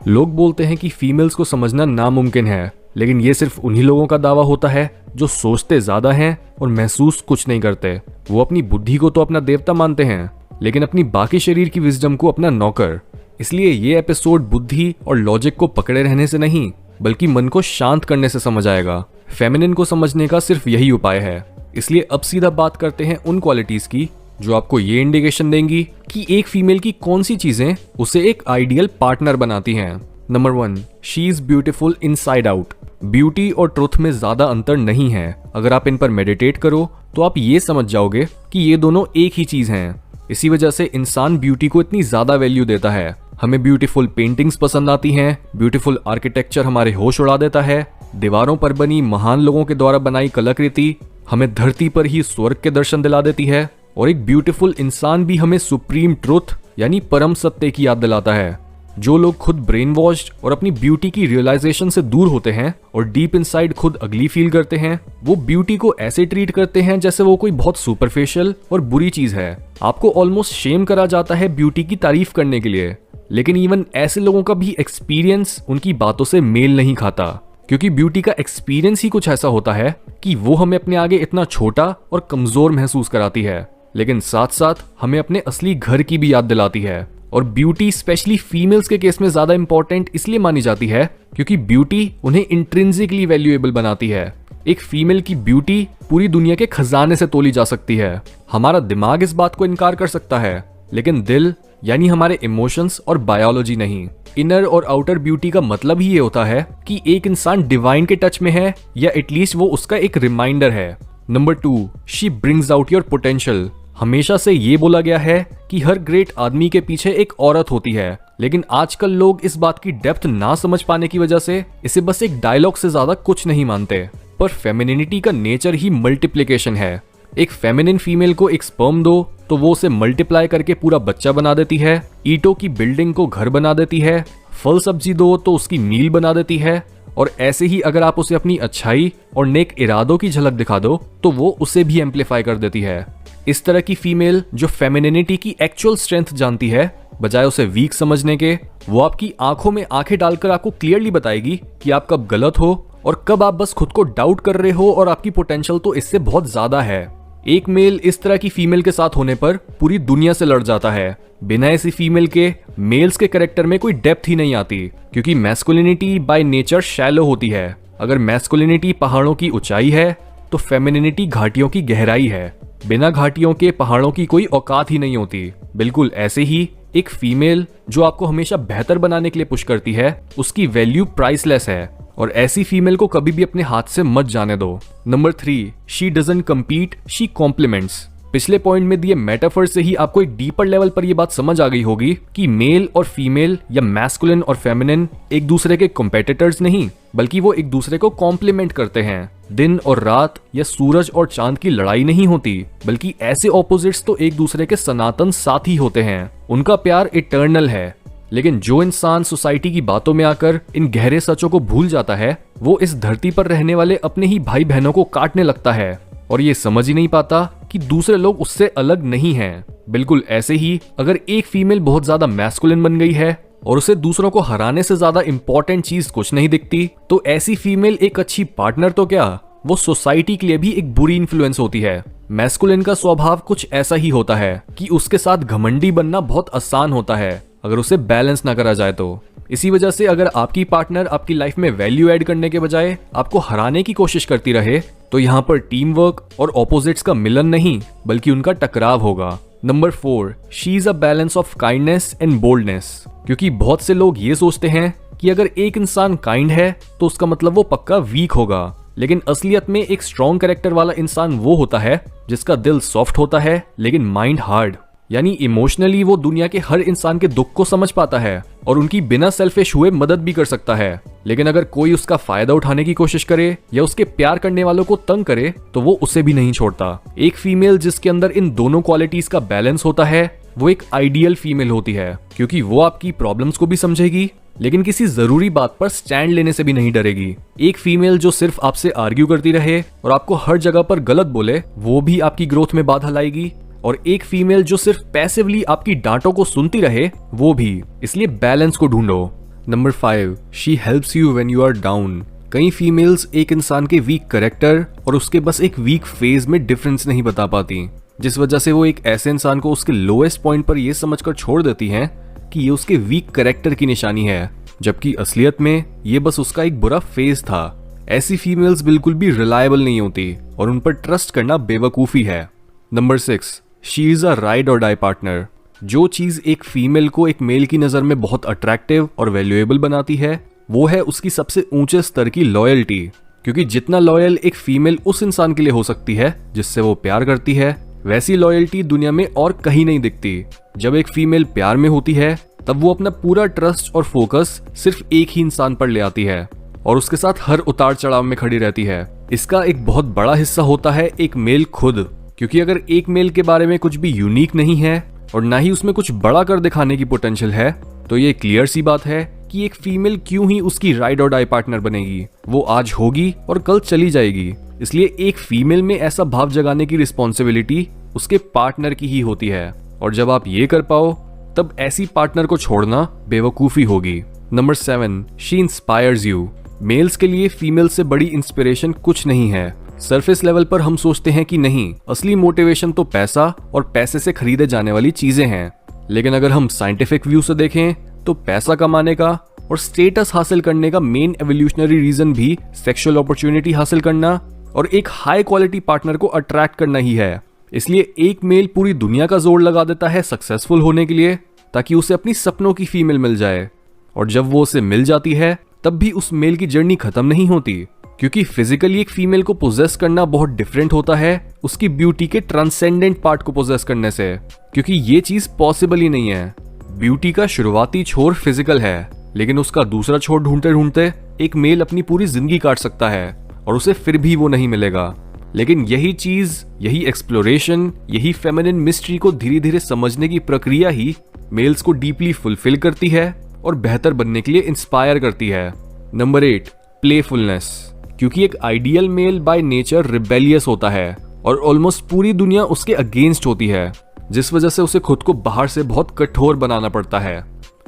लोग बोलते हैं कि फीमेल्स को समझना नामुमकिन है, लेकिन ये सिर्फ उन्हीं लोगों का दावा होता है जो सोचते ज्यादा हैं और महसूस कुछ नहीं करते। वो अपनी बुद्धि को तो अपना देवता मानते हैं, लेकिन अपनी बाकी शरीर की विजडम को अपना नौकर। इसलिए ये एपिसोड बुद्धि और लॉजिक को पकड़े रहने से नहीं, बल्कि मन को शांत करने से समझ आएगा। फेमिनिन को समझने का सिर्फ यही उपाय है। इसलिए अब सीधा बात करते हैं उन क्वालिटीज की जो आपको ये इंडिकेशन देंगी कि एक फीमेल की कौन सी चीजें उसे एक आइडियल पार्टनर बनाती हैं। Number 1, she is beautiful inside out. Beauty और ट्रुथ में ज्यादा अंतर नहीं है। अगर आप इन पर मेडिटेट करो तो आप ये समझ जाओगे कि ये दोनों एक ही चीज हैं। इसी वजह से इंसान ब्यूटी को इतनी ज्यादा वैल्यू देता है। हमें ब्यूटीफुल पेंटिंग्स पसंद आती हैं, ब्यूटीफुल आर्किटेक्चर हमारे होश उड़ा देता है, दीवारों पर बनी महान लोगों के द्वारा बनाई कलाकृति हमें धरती पर ही स्वर्ग के दर्शन दिला देती है, और एक ब्यूटीफुल इंसान भी हमें सुप्रीम ट्रुथ यानी परम सत्य की याद दिलाता है। जो लोग खुद ब्रेन वॉश्ड और अपनी ब्यूटी की रियलाइजेशन से दूर होते हैं और डीप इनसाइड खुद अगली फील करते हैं, वो ब्यूटी को ऐसे ट्रीट करते हैं जैसे वो कोई बहुत सुपरफिशियल और बुरी चीज है। आपको ऑलमोस्ट शेम करा जाता है ब्यूटी की तारीफ करने के लिए, लेकिन इवन ऐसे लोगों का भी एक्सपीरियंस उनकी बातों से मेल नहीं खाता, क्योंकि ब्यूटी का एक्सपीरियंस ही कुछ ऐसा होता है कि वो हमें अपने आगे इतना छोटा और कमजोर महसूस कराती है, लेकिन साथ साथ हमें अपने असली घर की भी याद दिलाती है। और ब्यूटी स्पेशली फीमेल्स के केस में ज्यादा इंपॉर्टेंट इसलिए मानी जाती है क्योंकि ब्यूटी उन्हें इंट्रिंसिकली वैल्यूएबल बनाती है। एक फीमेल की ब्यूटी पूरी दुनिया के खजाने से तोली जा सकती है। हमारा दिमाग इस बात को इनकार कर सकता है, लेकिन दिल यानी हमारे इमोशंस और बायोलॉजी नहीं। इनर और आउटर ब्यूटी का मतलब ही ये होता है कि एक इंसान डिवाइन के टच में है, या एटलीस्ट वो उसका एक रिमाइंडर है। Number 2, she brings out your potential. हमेशा से ये बोला गया है कि हर ग्रेट आदमी के पीछे एक औरत होती है, लेकिन आजकल लोग इस बात की डेप्थ ना समझ पाने की वजह से इसे बस एक डायलॉग से ज्यादा कुछ नहीं मानते। पर फेमिनिनिटी का नेचर ही मल्टीप्लिकेशन है। एक फेमिनिन फीमेल को एक स्पर्म दो तो वो उसे मल्टीप्लाई करके पूरा बच्चा बना देती है, ईंटों की बिल्डिंग को घर बना देती है, फल सब्जी दो तो उसकी मील बना देती है, और ऐसे ही अगर आप उसे अपनी अच्छाई और नेक इरादों की झलक दिखा दो तो वो उसे भी एम्पलीफाई कर देती है। इस तरह की फीमेल जो फेमिनिनिटी की एक्चुअल स्ट्रेंथ जानती है, बजाय उसे वीक समझने के, वो आपकी आंखों में आंखें डालकर आपको क्लियरली बताएगी कि आप कब गलत हो और कब आप बस खुद को डाउट कर रहे हो और आपकी पोटेंशियल तो इससे बहुत ज्यादा है। एक मेल इस तरह की फीमेल के साथ होने पर पूरी दुनिया से लड़ जाता है। बिना ऐसी फीमेल के मेल्स के कैरेक्टर में कोई डेप्थ ही नहीं आती, क्योंकि मैस्कुलिनिटी बाय नेचर शैलो होती है। अगर मैस्कुलिनिटी पहाड़ों की ऊंचाई है तो फेमिनिनिटी घाटियों की गहराई है। बिना घाटियों के पहाड़ों की कोई औकात ही नहीं होती। बिल्कुल ऐसे ही एक फीमेल जो आपको हमेशा बेहतर बनाने के लिए पुश करती है, उसकी वैल्यू प्राइसलेस है, और ऐसी फीमेल को कभी भी अपने हाथ से मत जाने दो। Number 3, she doesn't compete, she compliments. पिछले पॉइंट में दिए मेटाफर से ही आपको एक डीपर लेवल पर यह बात समझ आ गई होगी कि मेल और फीमेल या मैस्कुलिन और फेमिनिन एक दूसरे के कॉम्पिटिटर्स नहीं, बल्कि वो एक दूसरे को कॉम्प्लीमेंट करते हैं। दिन और रात या सूरज और चांद की लड़ाई नहीं होती, बल्कि ऐसे ऑपोजिट्स तो एक दूसरे के सनातन साथी होते हैं। उनका प्यार इटर्नल है। लेकिन जो इंसान सोसाइटी की बातों में आकर इन गहरे सचों को भूल जाता है, वो इस धरती पर रहने वाले अपने ही भाई बहनों को काटने लगता है, और ये समझ ही नहीं पाता कि दूसरे लोग उससे अलग नहीं हैं। बिल्कुल ऐसे ही अगर एक फीमेल बहुत ज्यादा मैस्कुलिन बन गई है और उसे दूसरों को हराने से ज्यादा इंपॉर्टेंट चीज कुछ नहीं दिखती, तो ऐसी फीमेल एक अच्छी पार्टनर तो क्या, वो सोसाइटी के लिए भी एक बुरी इन्फ्लुएंस होती है। मैस्कुलिन का स्वभाव कुछ ऐसा ही होता है कि उसके साथ घमंडी बनना बहुत आसान होता है अगर उसे बैलेंस ना करा जाए तो। इसी वजह से अगर आपकी पार्टनर आपकी लाइफ में वैल्यू ऐड करने के बजाय आपको हराने की कोशिश करती रहे, तो यहाँ पर टीम वर्क और ऑपोजिट्स का मिलन नहीं, बल्कि उनका टकराव होगा। Number 4, she is a balance of kindness and boldness. क्योंकि बहुत से लोग ये सोचते हैं कि अगर एक इंसान काइंड है तो उसका मतलब वो पक्का वीक होगा, लेकिन असलियत में एक स्ट्रॉन्ग कैरेक्टर वाला इंसान वो होता है जिसका दिल सॉफ्ट होता है लेकिन माइंड हार्ड। यानी इमोशनली वो दुनिया के हर इंसान के दुख को समझ पाता है और उनकी बिना सेल्फिश हुए मदद भी कर सकता है। लेकिन अगर कोई उसका फायदा उठाने की कोशिश करे या उसके प्यार करने वालों को तंग करे तो वो उसे भी नहीं छोड़ता। एक फीमेल जिसके अंदर इन दोनों क्वालिटीज का बैलेंस होता है, वो एक आइडियल फीमेल होती है, क्योंकि वो आपकी प्रॉब्लम्स को भी समझेगी लेकिन किसी जरूरी बात पर स्टैंड लेने से भी नहीं डरेगी। एक फीमेल जो सिर्फ आपसे आर्ग्यू करती रहे और आपको हर जगह पर गलत बोले, वो भी आपकी ग्रोथ में बाधा लाएगी। और एक फीमेल जो सिर्फ पैसिवली आपकी डांटों को सुनती रहे, वो भी। इसलिए बैलेंस को ढूंढो। Number 5, she helps you when you are down. कई फीमेल्स एक इंसान के वीक कैरेक्टर और उसके बस एक वीक फेज में डिफरेंस नहीं बता पाती, जिस वजह से वो एक ऐसे इंसान को उसके लोएस्ट पॉइंट पर यह समझकर छोड़ देती हैं कि ये उसके वीक कैरेक्टर की निशानी है, जबकि असलियत में ये बस उसका एक बुरा फेज था। ऐसी फीमेल्स बिल्कुल भी रिलायबल नहीं होती और उन पर ट्रस्ट करना बेवकूफ़ी है। Number 6, she is a ride और डाई पार्टनर। जो चीज़ एक फीमेल को एक मेल की नज़र में बहुत अट्रैक्टिव और वैल्यूएबल बनाती है वो है उसकी सबसे ऊंचे स्तर की लॉयल्टी, क्योंकि जितना लॉयल एक फीमेल उस इंसान के लिए हो सकती है जिससे वो प्यार करती है, वैसी लॉयल्टी दुनिया में और कहीं नहीं दिखती। जब एक फीमेल प्यार में होती है तब वो अपना पूरा ट्रस्ट और फोकस सिर्फ एक ही इंसान पर ले आती है और उसके साथ हर उतार चढ़ाव में खड़ी रहती है। इसका एक बहुत बड़ा हिस्सा होता है एक मेल खुद, क्योंकि अगर एक मेल के बारे में कुछ भी यूनिक नहीं है और ना ही उसमें कुछ बड़ा कर दिखाने की पोटेंशियल है, तो ये क्लियर सी बात है कि एक फीमेल क्यों ही उसकी राइड और डाई पार्टनर बनेगी। वो आज होगी और कल चली जाएगी। इसलिए एक फीमेल में ऐसा भाव जगाने की रिस्पॉन्सिबिलिटी उसके पार्टनर की ही होती है, और जब आप ये कर पाओ तब ऐसी पार्टनर को छोड़ना बेवकूफ़ी होगी। Number 7, she inspires you. Males के लिए फीमेल से बड़ी इंस्पिरेशन कुछ नहीं है। सरफेस लेवल पर हम सोचते हैं कि नहीं, असली मोटिवेशन तो पैसा और पैसे से खरीदे जाने वाली चीजें हैं, लेकिन अगर हम साइंटिफिक व्यू से देखें तो पैसा कमाने का और स्टेटस हासिल करने का मेन एवोल्यूशनरी रीजन भी सेक्सुअल अपॉर्चुनिटी हासिल करना और एक हाई क्वालिटी पार्टनर को अट्रैक्ट करना ही है। इसलिए एक मेल पूरी दुनिया का जोर लगा देता है सक्सेसफुल होने के लिए, ताकि उसे अपनी सपनों की फीमेल मिल जाए, और जब वो उसे मिल जाती है तब भी उस मेल की जर्नी खत्म नहीं होती, क्योंकि फिजिकली एक फीमेल को पोजेस करना बहुत डिफरेंट होता है उसकी ब्यूटी के ट्रांसेंडेंट पार्ट को पोजेस करने से, क्योंकि ये चीज पॉसिबल ही नहीं है। ब्यूटी का शुरुआती छोर फिजिकल है, लेकिन उसका दूसरा छोर ढूंढते ढूंढते एक मेल अपनी पूरी जिंदगी काट सकता है और उसे फिर भी वो नहीं मिलेगा। लेकिन यही चीज, यही एक्सप्लोरेशन, यही फेमिनिन मिस्ट्री को धीरे धीरे समझने की प्रक्रिया ही मेल्स को डीपली फुलफिल करती है और बेहतर बनने के लिए इंस्पायर करती है। Number 8, playfulness. क्योंकि एक ideal male by nature rebellious होता है और ऑलमोस्ट पूरी दुनिया उसके अगेंस्ट होती है, जिस वजह से उसे खुद को बाहर से बहुत कठोर बनाना पड़ता है।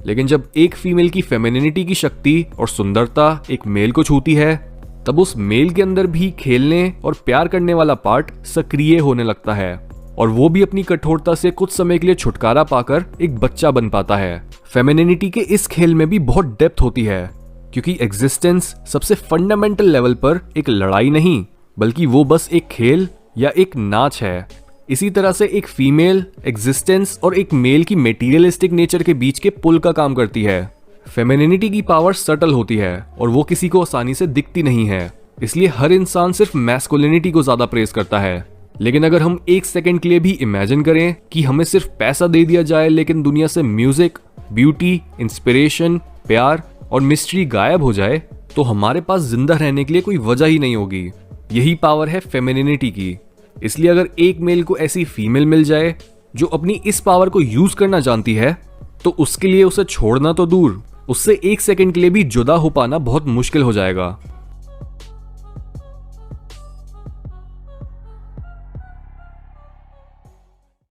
लेकिन जब एक फीमेल की फेमिनिनिटी की शक्ति और सुंदरता एक मेल को छूती है, तब उस मेल के अंदर भी खेलने और प्यार करने वाला पार्ट सक्रिय होने लगता है, और वो भी अपनी कठोरता से कुछ समय के लिए छुटकारा पाकर एक बच्चा बन पाता है। फेमिनिनिटी के इस खेल में भी बहुत डेप्थ होती है, क्योंकि एग्जिस्टेंस सबसे फंडामेंटल लेवल पर एक लड़ाई नहीं, बल्कि वो बस एक खेल या एक नाच है। इसी तरह से एक फीमेल एग्जिस्टेंस और एक मेल की मेटीरियलिस्टिक नेचर के बीच के पुल का काम करती है। फेमिनिनिटी की पावर सटल होती है और वो किसी को आसानी से दिखती नहीं है, इसलिए हर इंसान सिर्फ मैस्कुलिनिटी को ज्यादा प्रेज करता है। लेकिन अगर हम एक सेकंड के लिए भी इमेजिन करें कि हमें सिर्फ पैसा दे दिया जाए, लेकिन दुनिया से म्यूजिक, ब्यूटी, इंस्पिरेशन, प्यार और मिस्ट्री गायब हो जाए, तो हमारे पास जिंदा रहने के लिए कोई वजह ही नहीं होगी। यही पावर है फेमिनिनिटी की। इसलिए अगर एक मेल को ऐसी फीमेल मिल जाए जो अपनी इस पावर को यूज करना जानती है, तो उसके लिए उसे छोड़ना तो दूर, उससे एक सेकंड के लिए भी जुदा हो पाना बहुत मुश्किल हो जाएगा।